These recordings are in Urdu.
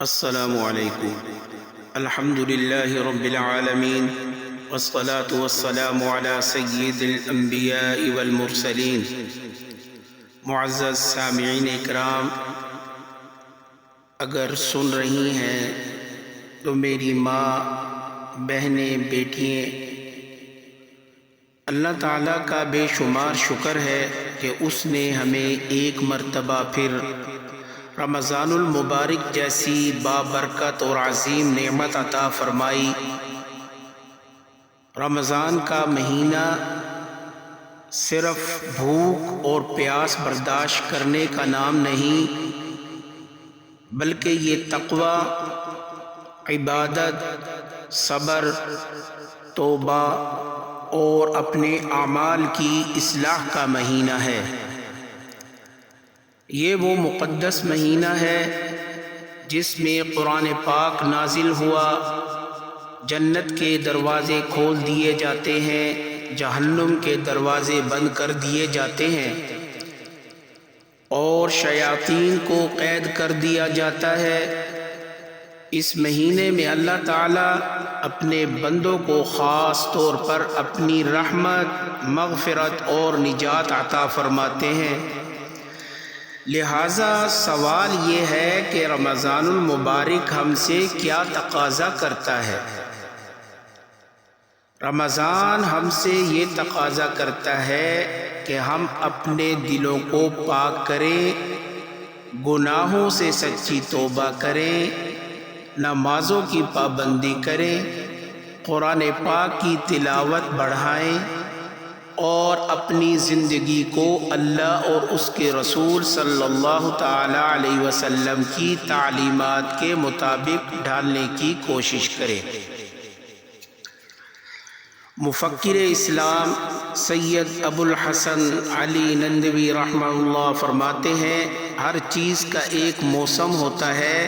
السلام علیکم۔ الحمد للہ رب العالمین والصلاة والسلام علی سید الانبیاء والمرسلین۔ معزز سامعین اکرام، اگر سن رہی ہیں تو میری ماں، بہنیں، بیٹیاں، اللہ تعالیٰ کا بے شمار شکر ہے کہ اس نے ہمیں ایک مرتبہ پھر رمضان المبارک جیسی بابرکت اور عظیم نعمت عطا فرمائی۔ رمضان کا مہینہ صرف بھوک اور پیاس برداشت کرنے کا نام نہیں، بلکہ یہ تقوی، عبادت، صبر، توبہ اور اپنے اعمال کی اصلاح کا مہینہ ہے۔ یہ وہ مقدس مہینہ ہے جس میں قرآن پاک نازل ہوا، جنت کے دروازے کھول دیے جاتے ہیں، جہنم کے دروازے بند کر دیے جاتے ہیں، اور شیاطین کو قید کر دیا جاتا ہے۔ اس مہینے میں اللہ تعالیٰ اپنے بندوں کو خاص طور پر اپنی رحمت، مغفرت اور نجات عطا فرماتے ہیں۔ لہٰذا سوال یہ ہے کہ رمضان المبارک ہم سے کیا تقاضا کرتا ہے؟ رمضان ہم سے یہ تقاضا کرتا ہے کہ ہم اپنے دلوں کو پاک کریں، گناہوں سے سچی توبہ کریں، نمازوں کی پابندی کریں، قرآن پاک کی تلاوت بڑھائیں اور اپنی زندگی کو اللہ اور اس کے رسول صلی اللہ تعالی علیہ وسلم کی تعلیمات کے مطابق ڈھالنے کی کوشش کریں۔ مفکر اسلام سید ابو الحسن علی نندوی رحمہ اللہ فرماتے ہیں، ہر چیز کا ایک موسم ہوتا ہے،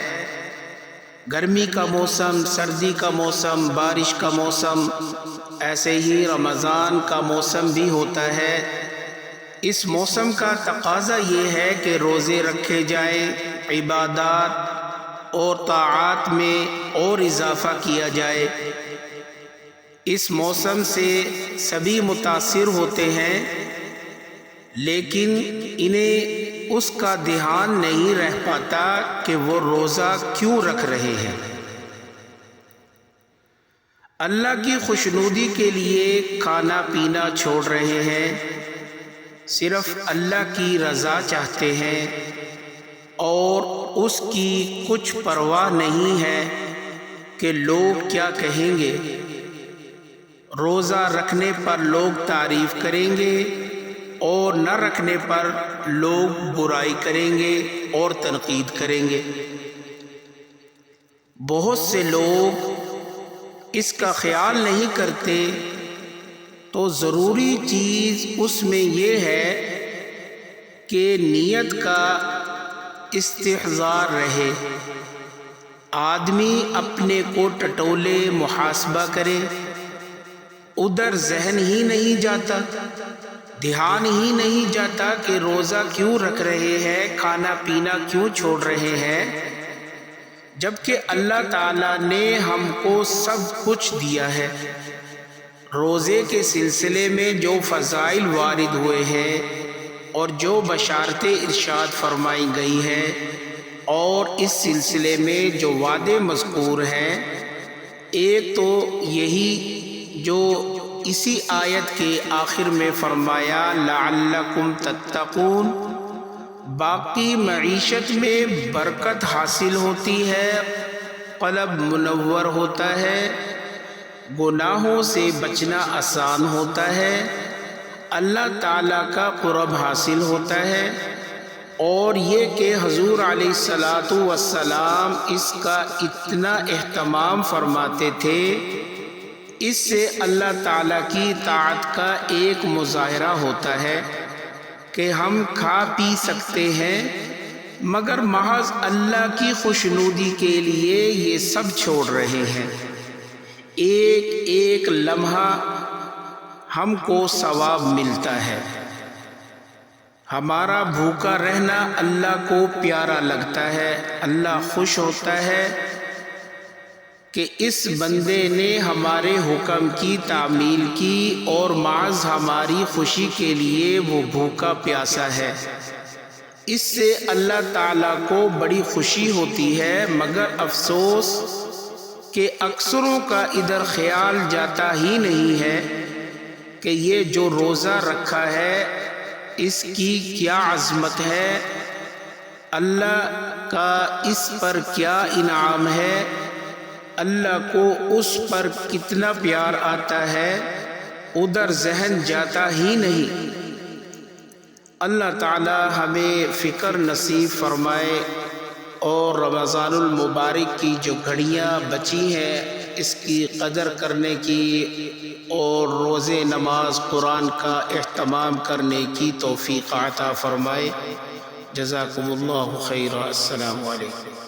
گرمی کا موسم، سردی کا موسم، بارش کا موسم، ایسے ہی رمضان کا موسم بھی ہوتا ہے۔ اس موسم کا تقاضا یہ ہے کہ روزے رکھے جائیں، عبادات اور طاعات میں اور اضافہ کیا جائے۔ اس موسم سے سبھی متاثر ہوتے ہیں، لیکن انہیں اس کا دھیان نہیں رہ پاتا کہ وہ روزہ کیوں رکھ رہے ہیں۔ اللہ کی خوشنودی کے لیے کھانا پینا چھوڑ رہے ہیں، صرف اللہ کی رضا چاہتے ہیں اور اس کی کچھ پرواہ نہیں ہے کہ لوگ کیا کہیں گے۔ روزہ رکھنے پر لوگ تعریف کریں گے اور نہ رکھنے پر لوگ برائی کریں گے اور تنقید کریں گے۔ بہت سے لوگ اس کا خیال نہیں کرتے، تو ضروری چیز اس میں یہ ہے کہ نیت کا استحضار رہے، آدمی اپنے کو ٹٹولے، محاسبہ کرے، ادھر ذہن ہی نہیں جاتا، دھیان ہی نہیں جاتا کہ روزہ کیوں رکھ رہے ہیں، کھانا پینا کیوں چھوڑ رہے ہیں، جبکہ اللہ تعالیٰ نے ہم کو سب کچھ دیا ہے۔ روزے کے سلسلے میں جو فضائل وارد ہوئے ہیں اور جو بشارتیں ارشاد فرمائی گئی ہیں، اور اس سلسلے میں جو وعدے مذکور ہیں، ایک تو یہی جو اسی آیت کے آخر میں فرمایا لعلکم تتقون، باقی معیشت میں برکت حاصل ہوتی ہے، قلب منور ہوتا ہے، گناہوں سے بچنا آسان ہوتا ہے، اللہ تعالیٰ کا قرب حاصل ہوتا ہے، اور یہ کہ حضور علیہ الصلاۃ والسلام اس کا اتنا اہتمام فرماتے تھے، اس سے اللہ تعالیٰ کی طاعت کا ایک مظاہرہ ہوتا ہے کہ ہم کھا پی سکتے ہیں، مگر محض اللہ کی خوشنودی کے لیے یہ سب چھوڑ رہے ہیں۔ ایک ایک لمحہ ہم کو ثواب ملتا ہے۔ ہمارا بھوکا رہنا اللہ کو پیارا لگتا ہے، اللہ خوش ہوتا ہے کہ اس بندے نے ہمارے حکم کی تعمیل کی اور محض ہماری خوشی کے لیے وہ بھوکا پیاسا ہے۔ اس سے اللہ تعالیٰ کو بڑی خوشی ہوتی ہے، مگر افسوس کہ اکثروں کا ادھر خیال جاتا ہی نہیں ہے کہ یہ جو روزہ رکھا ہے اس کی کیا عظمت ہے، اللہ کا اس پر کیا انعام ہے، اللہ کو اس پر کتنا پیار آتا ہے، ادھر ذہن جاتا ہی نہیں۔ اللہ تعالی ہمیں فکر نصیب فرمائے اور رمضان المبارک کی جو گھڑیاں بچی ہیں اس کی قدر کرنے کی اور روزے نماز قرآن کا اہتمام کرنے کی توفیق عطا فرمائے۔ جزاکم اللہ خیرا۔ السلام علیکم۔